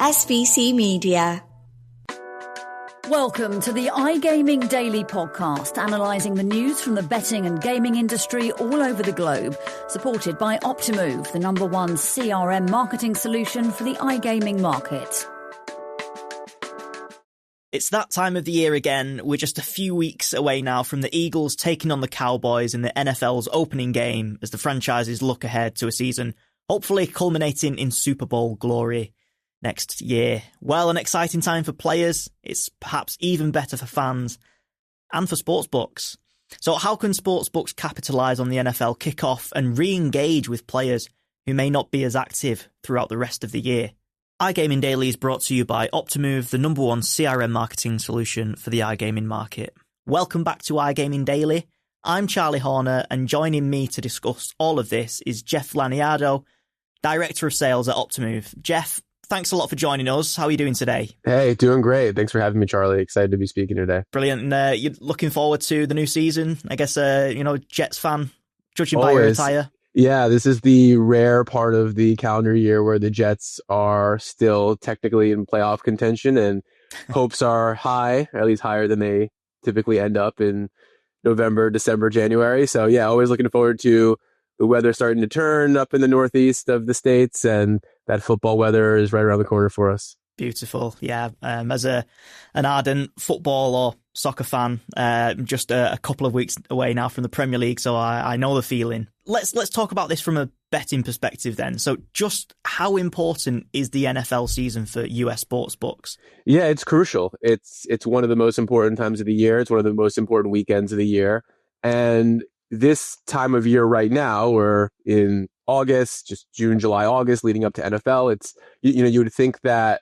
SBC Media. Welcome to the iGaming Daily Podcast, analysing the news from the betting and gaming industry all over the globe, supported by Optimove, the #1 CRM marketing solution for the iGaming market. It's that time of the year again. We're just a few weeks away now from the Eagles taking on the Cowboys in the NFL's opening game as the franchises look ahead to a season hopefully culminating in Super Bowl glory next year. Well, an exciting time for players. It's perhaps even better for fans and for sportsbooks. So how can sportsbooks capitalise on the NFL kickoff and re-engage with players who may not be as active throughout the rest of the year? iGaming Daily is brought to you by Optimove, the #1 CRM marketing solution for the iGaming market. Welcome back to iGaming Daily. I'm Charlie Horner, and joining me to discuss all of this is Jeff Laniado, Director of Sales at Optimove. Jeff, thanks a lot for joining us. How are you doing today? Hey, doing great. Thanks for having me, Charlie. Excited to be speaking today. Brilliant. And you're looking forward to the new season? I guess, Jets fan, judging by your Always. attire. Yeah, this is the rare part of the calendar year where the Jets are still technically in playoff contention and hopes are high, or at least higher than they typically end up in November, December, January. So yeah, always looking forward to the weather starting to turn up in the northeast of the states, and that football weather is right around the corner for us. Beautiful. Yeah. As an ardent football or soccer fan, just a couple of weeks away now from the Premier League, so I know the feeling. Let's talk about this from a betting perspective then. So just how important is the NFL season for US sportsbooks? Yeah, it's crucial. It's one of the most important times of the year. It's one of the most important weekends of the year. And this time of year right now, we're in August, just June, July, August, leading up to NFL. It's, you would think that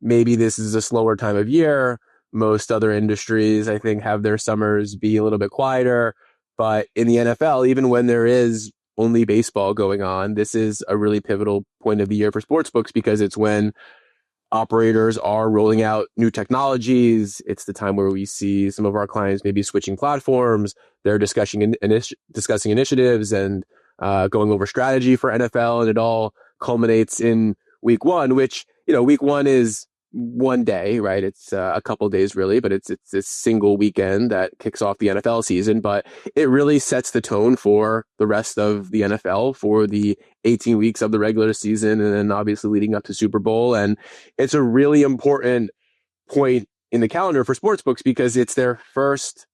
maybe this is a slower time of year. Most other industries, I think, have their summers be a little bit quieter. But in the NFL, even when there is only baseball going on, this is a really pivotal point of the year for sportsbooks because it's when operators are rolling out new technologies. It's the time where we see some of our clients maybe switching platforms. They're discussing initiatives and going over strategy for NFL. And it all culminates in week one, which, week one is one day, right? It's a couple of days really, but it's this single weekend that kicks off the NFL season. But it really sets the tone for the rest of the NFL for the 18 weeks of the regular season, and then obviously leading up to Super Bowl. And it's a really important point in the calendar for sportsbooks because it's their first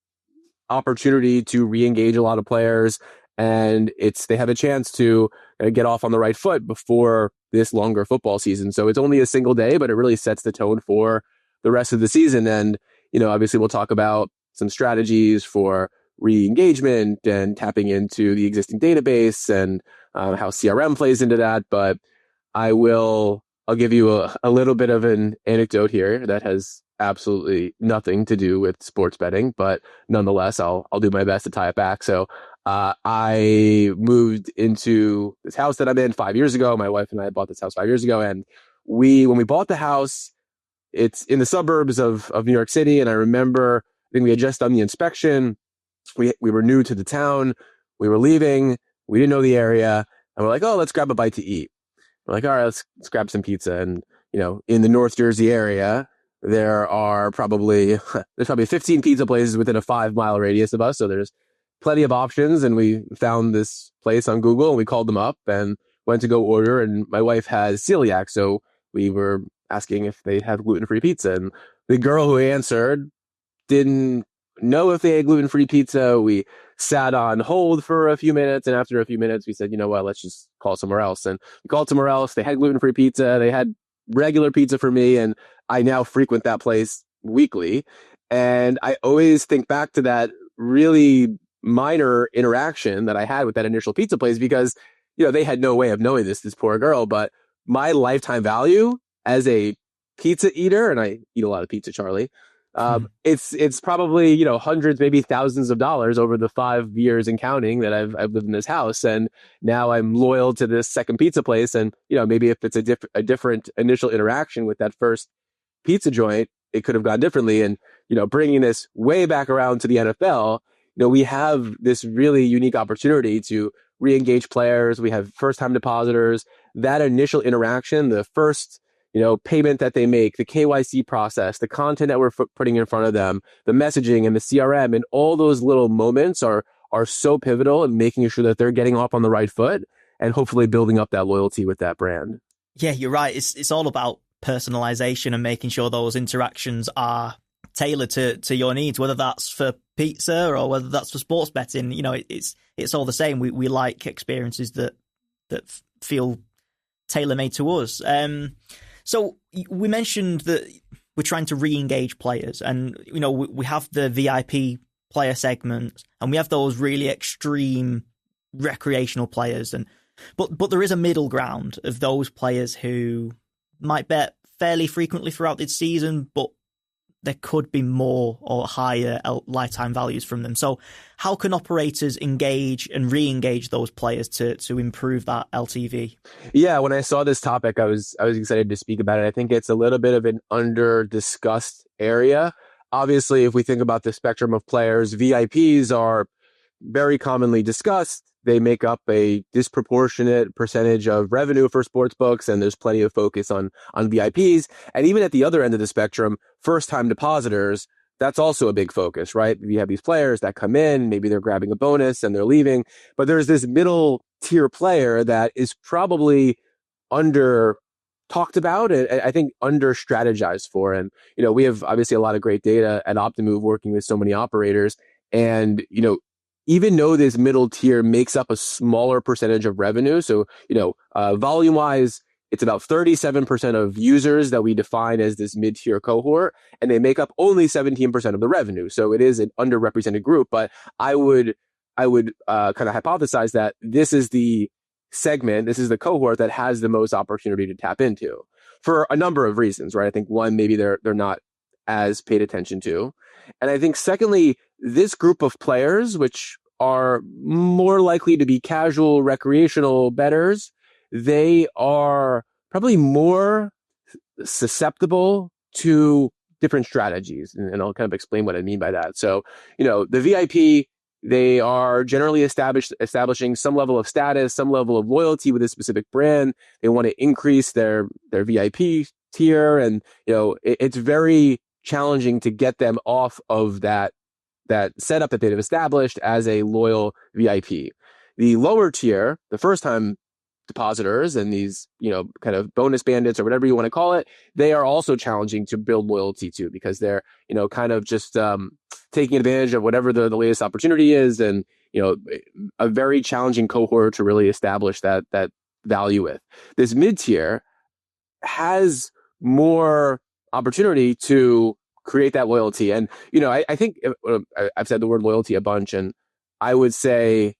opportunity to re-engage a lot of players, and they have a chance to get off on the right foot before this longer football season. So it's only a single day, but it really sets the tone for the rest of the season. And, obviously we'll talk about some strategies for re-engagement and tapping into the existing database and how CRM plays into that. But I'll give you a little bit of an anecdote here that has absolutely nothing to do with sports betting, but nonetheless, I'll do my best to tie it back. So I moved into this house that I'm in 5 years ago. My wife and I bought this house 5 years ago. And when we bought the house, it's in the suburbs of New York City. And I remember, I think we had just done the inspection. We were new to the town. We were leaving. We didn't know the area. And we're like, oh, let's grab a bite to eat. We're like, all right, let's grab some pizza. And, in the North Jersey area, there's probably 15 pizza places within a 5-mile radius of us. So there's plenty of options. And we found this place on Google and we called them up and went to go order. And my wife has celiac. So we were asking if they have gluten-free pizza. And the girl who answered didn't know if they had gluten-free pizza. We sat on hold for a few minutes. And after a few minutes, we said, you know what, let's just call somewhere else. And we called somewhere else. They had gluten-free pizza. They had regular pizza for me. And I now frequent that place weekly. And I always think back to that really minor interaction that I had with that initial pizza place because, they had no way of knowing this poor girl, but my lifetime value as a pizza eater, and I eat a lot of pizza, Charlie, it's probably, hundreds, maybe thousands of dollars over the 5 years and counting that I've lived in this house. And now I'm loyal to this second pizza place. And, maybe if it's a different initial interaction with that first pizza joint, it could have gone differently. And, bringing this way back around to the NFL, we have this really unique opportunity to re-engage players. We have first-time depositors. That initial interaction, the first, payment that they make, the KYC process, the content that we're putting in front of them, the messaging and the CRM, and all those little moments are so pivotal in making sure that they're getting off on the right foot and hopefully building up that loyalty with that brand. Yeah, you're right. It's all about personalization and making sure those interactions are tailored to your needs, whether that's for pizza or whether that's for sports betting. It's all the same. We like experiences that feel tailor-made to us. So we mentioned that we're trying to re-engage players, and we have the VIP player segment, and we have those really extreme recreational players, but there is a middle ground of those players who might bet fairly frequently throughout the season, but there could be more or higher lifetime values from them. So how can operators engage and re-engage those players to improve that LTV? Yeah, when I saw this topic, I was excited to speak about it. I think it's a little bit of an under-discussed area. Obviously, if we think about the spectrum of players, VIPs are very commonly discussed. They make up a disproportionate percentage of revenue for sportsbooks, and there's plenty of focus on VIPs. And even at the other end of the spectrum, first-time depositors, that's also a big focus, right? You have these players that come in, maybe they're grabbing a bonus and they're leaving, but there's this middle tier player that is probably under talked about and I think under strategized for. And, we have obviously a lot of great data at Optimove working with so many operators. And, even though this middle tier makes up a smaller percentage of revenue, so, volume wise, it's about 37% of users that we define as this mid-tier cohort, and they make up only 17% of the revenue. So it is an underrepresented group, but I would kind of hypothesize that this is the segment, this is the cohort that has the most opportunity to tap into for a number of reasons, right? I think one, maybe they're not as paid attention to. And I think secondly, this group of players, which are more likely to be casual recreational bettors, they are probably more susceptible to different strategies. And I'll kind of explain what I mean by that. So, the VIP, they are generally establishing some level of status, some level of loyalty with a specific brand. They want to increase their VIP tier. And, it's very challenging to get them off of that setup that they've established as a loyal VIP. The lower tier, the first time depositors and these, kind of bonus bandits or whatever you want to call it, they are also challenging to build loyalty to because they're, kind of just taking advantage of whatever the latest opportunity is. And, a very challenging cohort to really establish that value with. This mid tier has more opportunity to create that loyalty. And, I think I've said the word loyalty a bunch, and I would say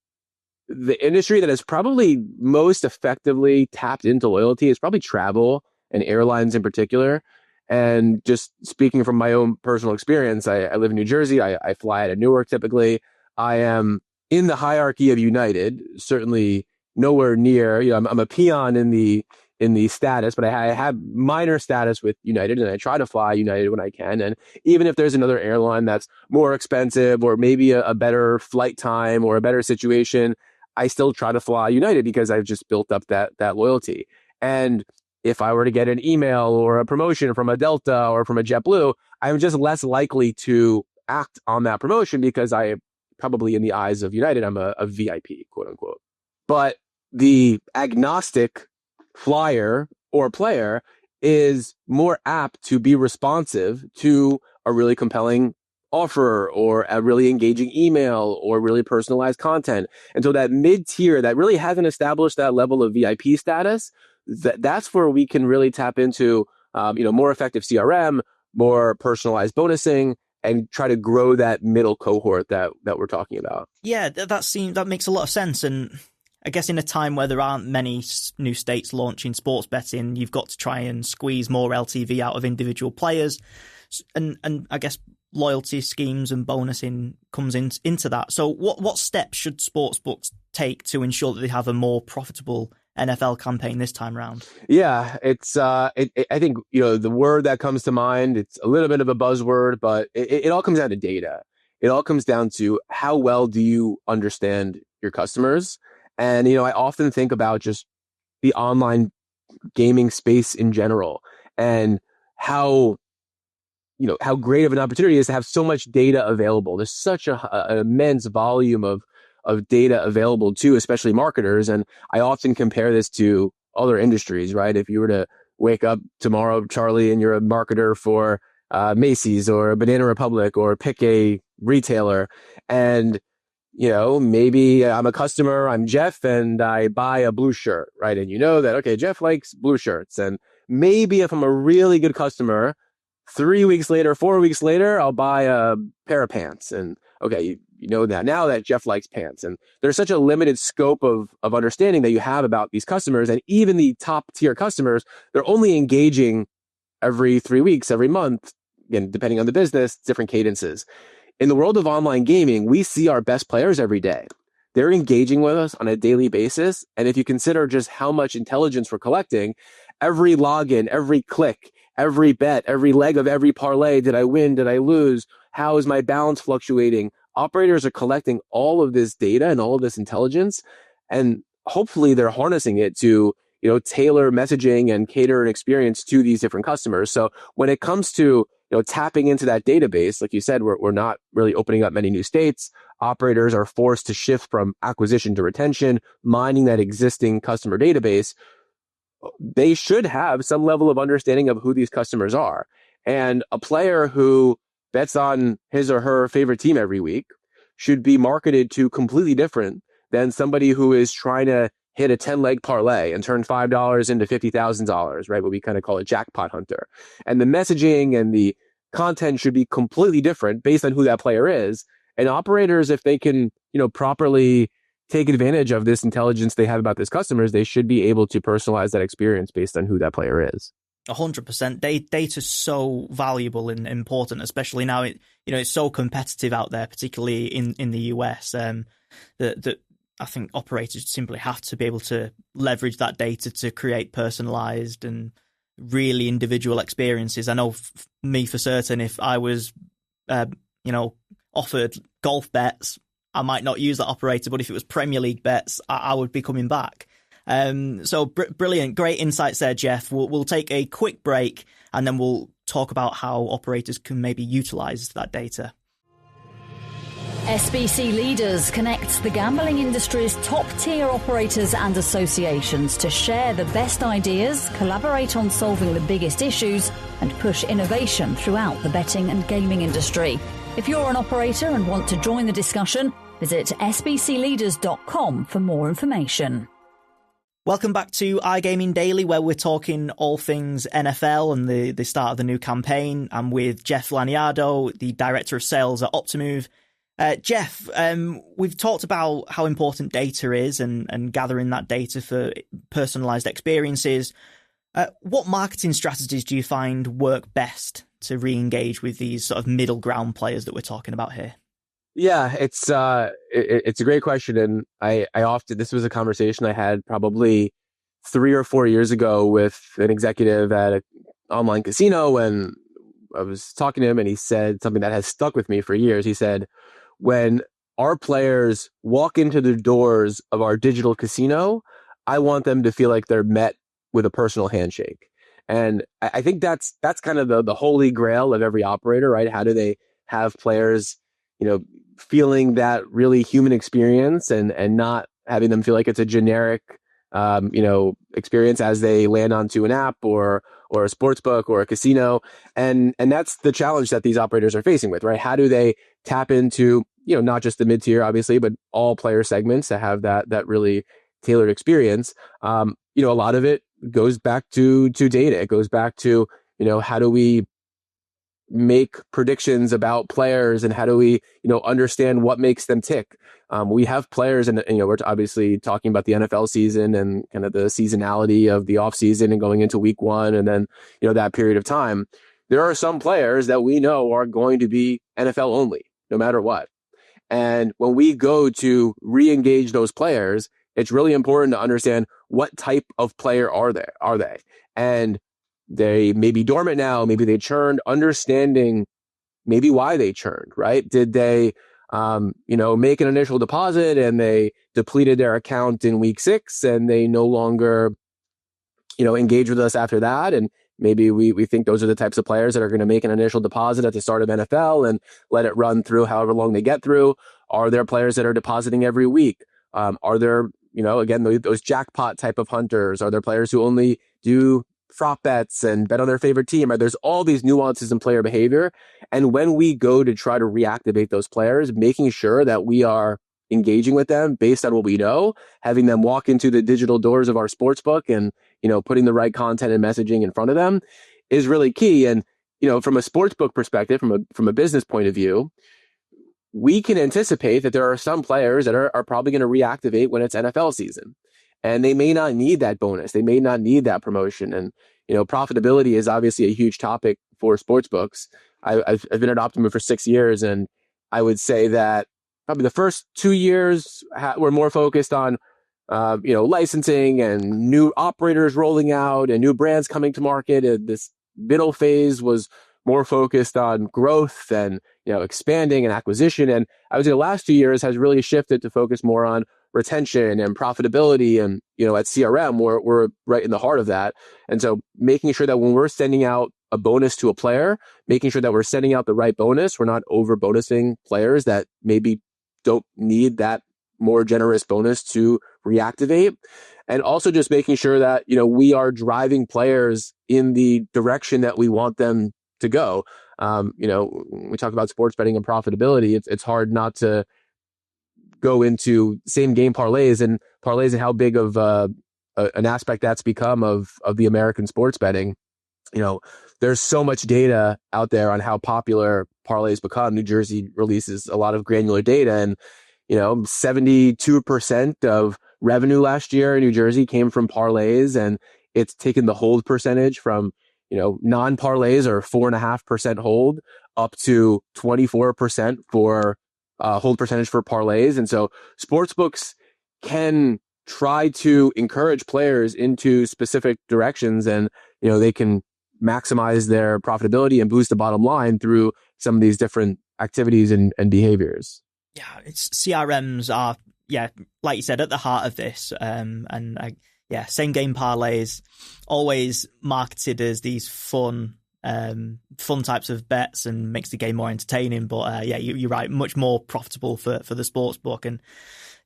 the industry that has probably most effectively tapped into loyalty is probably travel and airlines in particular. And just speaking from my own personal experience, I live in New Jersey. I fly out of Newark typically. I am in the hierarchy of United, certainly nowhere near, I'm a peon in the status, but I have minor status with United, and I try to fly United when I can. And even if there's another airline that's more expensive or maybe a better flight time or a better situation, I still try to fly United because I've just built up that loyalty. And if I were to get an email or a promotion from a Delta or from a JetBlue, I'm just less likely to act on that promotion because I probably, in the eyes of United, I'm a VIP, quote unquote. But the agnostic flyer or player is more apt to be responsive to a really compelling offer or a really engaging email or really personalized content. And so that mid-tier that really hasn't established that level of VIP status, that's where we can really tap into more effective CRM, more personalized bonusing, and try to grow that middle cohort that we're talking about. Yeah, that makes a lot of sense. And I guess in a time where there aren't many new states launching sports betting, you've got to try and squeeze more LTV out of individual players. And I guess loyalty schemes and bonusing comes into that. So what steps should sportsbooks take to ensure that they have a more profitable NFL campaign this time around? Yeah, it's I think the word that comes to mind, it's a little bit of a buzzword, but it all comes down to data. It all comes down to how well do you understand your customers. And I often think about just the online gaming space in general. and how great of an opportunity it is to have so much data available. There's such an immense volume of data available to, especially marketers. And I often compare this to other industries, right? If you were to wake up tomorrow, Charlie, and you're a marketer for Macy's or Banana Republic, or pick a retailer, and maybe I'm a customer, I'm Jeff, and I buy a blue shirt, right? And you know that, okay, Jeff likes blue shirts. And maybe if I'm a really good customer, 3 weeks later, 4 weeks later, I'll buy a pair of pants. And okay, you know that now that Jeff likes pants. And there's such a limited scope of understanding that you have about these customers. And even the top tier customers, they're only engaging every 3 weeks, every month, again, depending on the business, different cadences. In the world of online gaming, we see our best players every day. They're engaging with us on a daily basis. And if you consider just how much intelligence we're collecting, every login, every click, every bet, every leg of every parlay, did I win? Did I lose? How is my balance fluctuating? Operators are collecting all of this data and all of this intelligence, and hopefully they're harnessing it to tailor messaging and cater an experience to these different customers. So when it comes to tapping into that database, like you said, we're not really opening up many new states. Operators are forced to shift from acquisition to retention, mining that existing customer database. They should have some level of understanding of who these customers are. And a player who bets on his or her favorite team every week should be marketed to completely different than somebody who is trying to hit a 10-leg parlay and turn $5 into $50,000, right? What we kind of call a jackpot hunter. And the messaging and the content should be completely different based on who that player is. And operators, if they can, properly take advantage of this intelligence they have about these customers, they should be able to personalize that experience based on who that player is. 100%. Data is so valuable and important, especially now. It's so competitive out there, particularly in the US. That I think operators simply have to be able to leverage that data to create personalized and really individual experiences. I know me for certain, if I was, offered golf bets, I might not use that operator, but if it was Premier League bets, I would be coming back. So brilliant, great insights there, Jeff. We'll take a quick break and then we'll talk about how operators can maybe utilize that data. SBC Leaders connects the gambling industry's top-tier operators and associations to share the best ideas, collaborate on solving the biggest issues, and push innovation throughout the betting and gaming industry. If you're an operator and want to join the discussion, visit sbcleaders.com for more information. Welcome back to iGaming Daily, where we're talking all things NFL and the start of the new campaign. I'm with Jeff Laniado, the Director of Sales at Optimove. Jeff, we've talked about how important data is and gathering that data for personalized experiences. What marketing strategies do you find work best to re-engage with these sort of middle ground players that we're talking about here? Yeah, it's a great question. And I often, this was a conversation I had probably 3 or 4 years ago with an executive at an online casino. And I was talking to him and he said something that has stuck with me for years. He said, when our players walk into the doors of our digital casino, I want them to feel like they're met with a personal handshake. And I think that's kind of the holy grail of every operator, right? How do they have players, feeling that really human experience and not having them feel like it's a generic, experience as they land onto an app or a sportsbook or a casino. And that's the challenge that these operators are facing with, right? How do they tap into, not just the mid-tier, obviously, but all player segments to have that really tailored experience? A lot of it goes back to data. It goes back to, how do we make predictions about players and how do we, understand what makes them tick? We have players and, we're obviously talking about the NFL season and kind of the seasonality of the off season and going into week one. And then, that period of time, there are some players that we know are going to be NFL only, no matter what. And when we go to re-engage those players, it's really important to understand what type of player are they? And they may be dormant now, maybe they churned, understanding maybe why they churned, right? Did they, make an initial deposit and they depleted their account in week 6 and they no longer, engage with us after that. And maybe we think those are the types of players that are going to make an initial deposit at the start of NFL and let it run through however long they get through. Are there players that are depositing every week? Are there, again, those jackpot type of hunters? Are there players who only do prop bets and bet on their favorite team? There's all these nuances in player behavior. And when we go to try to reactivate those players, making sure that we are engaging with them based on what we know, having them walk into the digital doors of our sportsbook and, putting the right content and messaging in front of them is really key. And, from a sportsbook perspective, from a business point of view, we can anticipate that there are some players that are probably going to reactivate when it's NFL season. And they may not need that bonus. They may not need that promotion. And, profitability is obviously a huge topic for sportsbooks. I've been at Optimove for 6 years, and I would say that probably the first 2 years were more focused on, licensing and new operators rolling out and new brands coming to market. And this middle phase was more focused on growth and, expanding and acquisition. And I would say the last 2 years has really shifted to focus more on retention and profitability. And, at CRM, we're right in the heart of that. And so making sure that when we're sending out a bonus to a player, making sure that we're sending out the right bonus, we're not over bonusing players that maybe don't need that more generous bonus to reactivate. And also just making sure that, we are driving players in the direction that we want them to go. When we talk about sports betting and profitability, it's hard not to go into same game parlays and how big of an aspect that's become of the American sports betting. There's so much data out there on how popular parlays become. New Jersey releases a lot of granular data, and 72% of revenue last year in New Jersey came from parlays, and it's taken the hold percentage from non-parlays or 4.5% hold up to 24% for hold percentage for parlays. And so sportsbooks can try to encourage players into specific directions, and they can maximize their profitability and boost the bottom line through some of these different activities and behaviors. Yeah, CRMs are, like you said, at the heart of this. Same game parlays, always marketed as these fun types of bets and makes the game more entertaining. But you're right, much more profitable for the sports book. And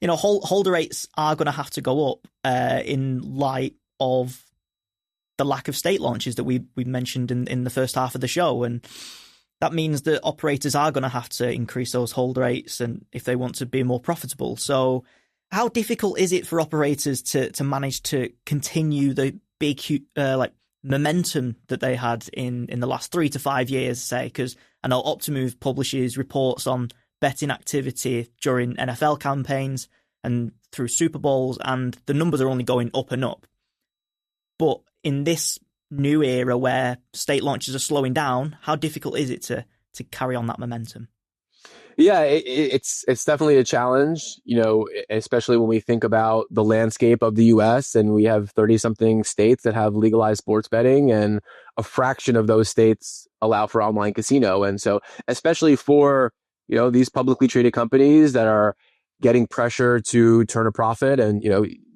holder rates are going to have to go up in light of the lack of state launches that we mentioned in the first half of the show. And that means that operators are going to have to increase those hold rates, and if they want to be more profitable. So how difficult is it for operators to manage to continue the big momentum that they had in the last 3 to 5 years, say? Because I know Optimove publishes reports on betting activity during NFL campaigns and through Super Bowls, and the numbers are only going up and up. But in this new era where state launches are slowing down, how difficult is it to carry on that momentum? Yeah, it's definitely a challenge, especially when we think about the landscape of the U.S. and we have 30-something states that have legalized sports betting, and a fraction of those states allow for online casino. And so especially for, these publicly traded companies that are getting pressure to turn a profit, and,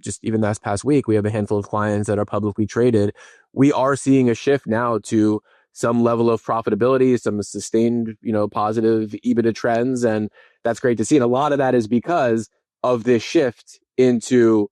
just even last past week, we have a handful of clients that are publicly traded. We are seeing a shift now to some level of profitability, some sustained, positive EBITDA trends. And that's great to see. And a lot of that is because of this shift into,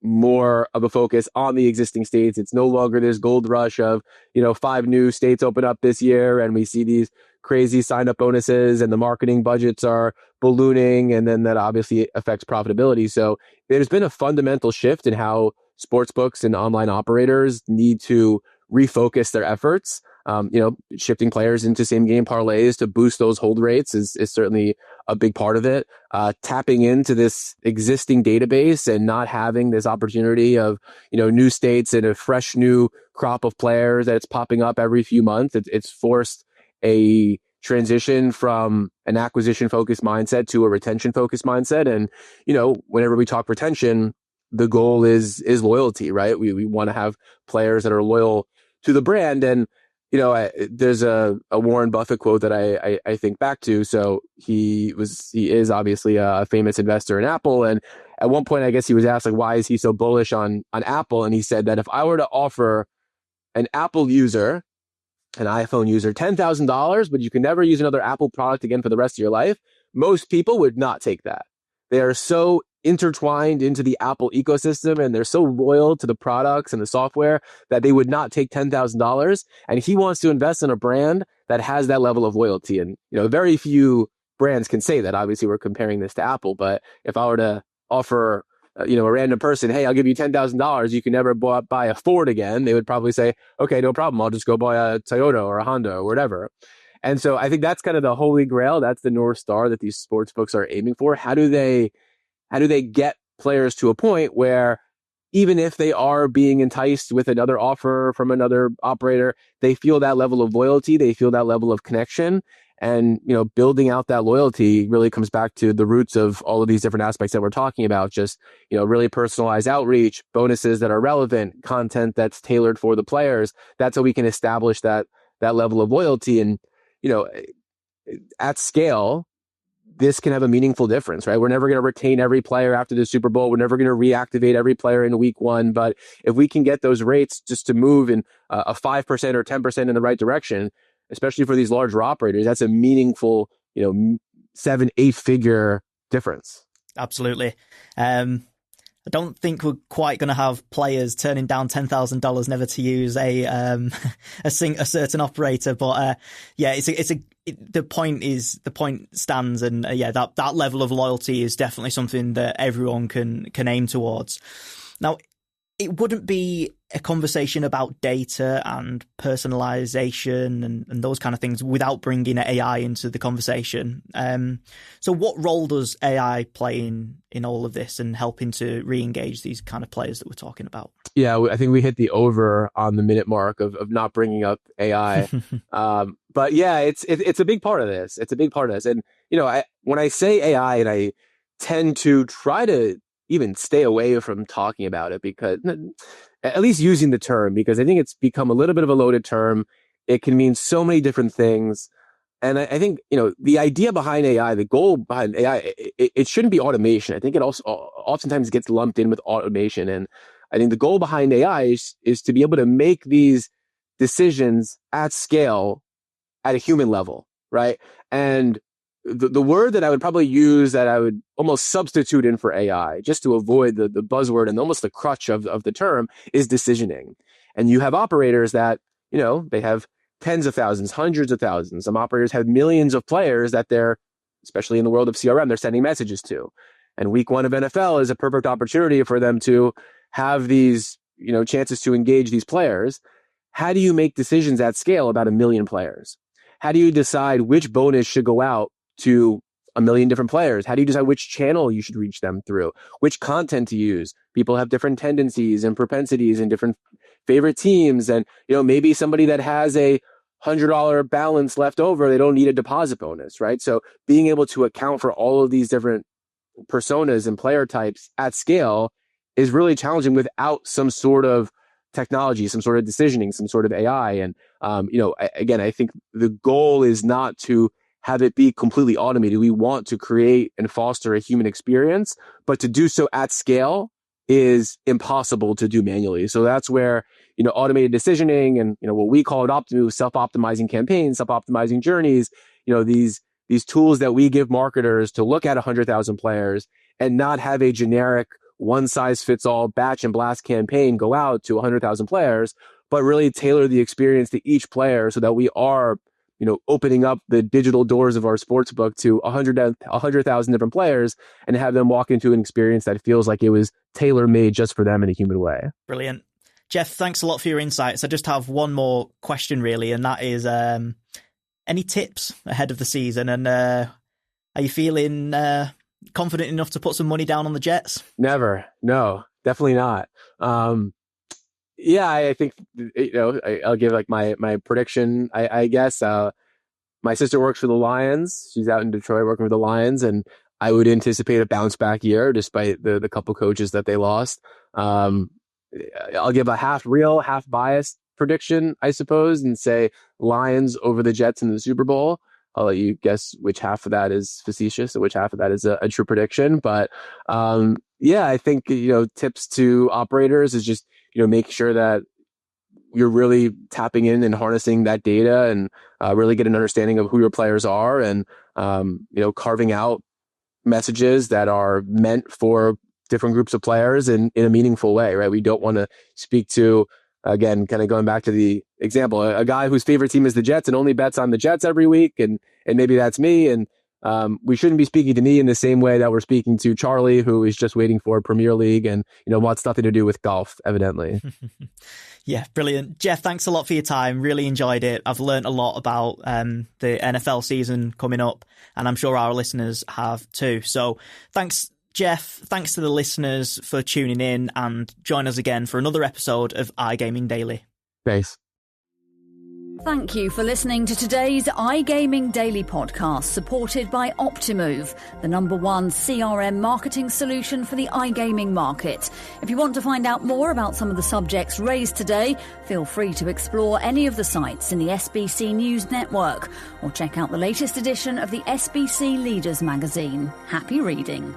more of a focus on the existing states. It's no longer this gold rush of, 5 new states open up this year, and we see these crazy sign up bonuses and the marketing budgets are ballooning. And then that obviously affects profitability. So there's been a fundamental shift in how sportsbooks and online operators need to refocus their efforts. Shifting players into same game parlays to boost those hold rates is certainly a big part of it. Tapping into this existing database and not having this opportunity of, new states and a fresh new crop of players that's popping up every few months. It's forced a transition from an acquisition focused mindset to a retention focused mindset. And, whenever we talk retention, the goal is loyalty, right? We want to have players that are loyal to the brand. And, there's a Warren Buffett quote that I think back to. So he is obviously a famous investor in Apple. And at one point, I guess he was asked, like, why is he so bullish on Apple? And he said that if I were to offer an Apple user, an iPhone user, $10,000, but you can never use another Apple product again for the rest of your life, most people would not take that. They are so intertwined into the Apple ecosystem and they're so loyal to the products and the software that they would not take $10,000. And he wants to invest in a brand that has that level of loyalty. And, very few brands can say that. Obviously, we're comparing this to Apple, but if I were to offer a random person, hey, I'll give you $10,000, you can never buy a Ford again, they would probably say, okay, no problem, I'll just go buy a Toyota or a Honda or whatever. And so I think that's kind of the holy grail. That's the North Star that these sports books are aiming for. How do they get players to a point where even if they are being enticed with another offer from another operator, they feel that level of loyalty, they feel that level of connection. And, building out that loyalty really comes back to the roots of all of these different aspects that we're talking about. Just, really personalized outreach, bonuses that are relevant, content that's tailored for the players. That's how we can establish that level of loyalty. And, at scale, this can have a meaningful difference, right? We're never going to retain every player after the Super Bowl. We're never going to reactivate every player in week one. But if we can get those rates just to move in a 5% or 10% in the right direction, especially for these larger operators, that's a meaningful, 7-8 figure difference. Absolutely. I don't think we're quite going to have players turning down $10,000 never to use a certain operator, but the point stands, and that level of loyalty is definitely something that everyone can aim towards. Now, it wouldn't be a conversation about data and personalization and those kind of things without bringing AI into the conversation. So what role does AI play in all of this and helping to re-engage these kind of players that we're talking about? Yeah, I think we hit the over on the minute mark of not bringing up AI. But yeah, it's a big part of this. It's a big part of this. And, when I say AI, and I tend to try to even stay away from talking about it, because at least using the term, because I think it's become a little bit of a loaded term. It can mean so many different things. And I think, the idea behind AI, the goal behind AI, it shouldn't be automation. I think it also oftentimes gets lumped in with automation. And I think the goal behind AI is to be able to make these decisions at scale at a human level, right? And the word that I would probably use, that I would almost substitute in for AI, just to avoid the buzzword and almost the crutch of the term, is decisioning. And you have operators that, they have tens of thousands, hundreds of thousands. Some operators have millions of players that they're, especially in the world of CRM, they're sending messages to. And week one of NFL is a perfect opportunity for them to have these, chances to engage these players. How do you make decisions at scale about 1 million players? How do you decide which bonus should go out to 1 million different players? How do you decide which channel you should reach them through, which content to use? People have different tendencies and propensities and different favorite teams. And, maybe somebody that has a $100 balance left over, they don't need a deposit bonus, right? So being able to account for all of these different personas and player types at scale is really challenging without some sort of technology, some sort of decisioning, some sort of AI. And, again, I think the goal is not to have it be completely automated. We want to create and foster a human experience, but to do so at scale is impossible to do manually. So that's where, automated decisioning and, what we call it Optimove, self-optimizing campaigns, self-optimizing journeys, these tools that we give marketers to look at 100,000 players and not have a generic one-size-fits-all batch and blast campaign go out to 100,000 players, but really tailor the experience to each player so that we are opening up the digital doors of our sportsbook to 100,000 different players and have them walk into an experience that feels like it was tailor-made just for them in a human way. Brilliant. Jeff, thanks a lot for your insights. I just have one more question, really, and that is any tips ahead of the season? And are you feeling confident enough to put some money down on the Jets? Never. No, definitely not. Yeah, I think, I'll give like my prediction, I guess. My sister works for the Lions. She's out in Detroit working with the Lions, and I would anticipate a bounce back year despite the couple coaches that they lost. I'll give a half real, half biased prediction, I suppose, and say Lions over the Jets in the Super Bowl. I'll let you guess which half of that is facetious and which half of that is a true prediction. But yeah, I think, tips to operators is just, make sure that you're really tapping in and harnessing that data and really get an understanding of who your players are and, carving out messages that are meant for different groups of players in a meaningful way, right? We don't want to speak to, again, kind of going back to the example, a guy whose favorite team is the Jets and only bets on the Jets every week. And maybe that's me. And we shouldn't be speaking to me in the same way that we're speaking to Charlie, who is just waiting for Premier League and, wants nothing to do with golf, evidently. Yeah, brilliant. Jeff, thanks a lot for your time. Really enjoyed it. I've learned a lot about the NFL season coming up, and I'm sure our listeners have too. So thanks, Jeff. Thanks to the listeners for tuning in, and join us again for another episode of iGaming Daily. Thanks. Thank you for listening to today's iGaming Daily podcast, supported by Optimove, the #1 CRM marketing solution for the iGaming market. If you want to find out more about some of the subjects raised today, feel free to explore any of the sites in the SBC News network or check out the latest edition of the SBC Leaders magazine. Happy reading.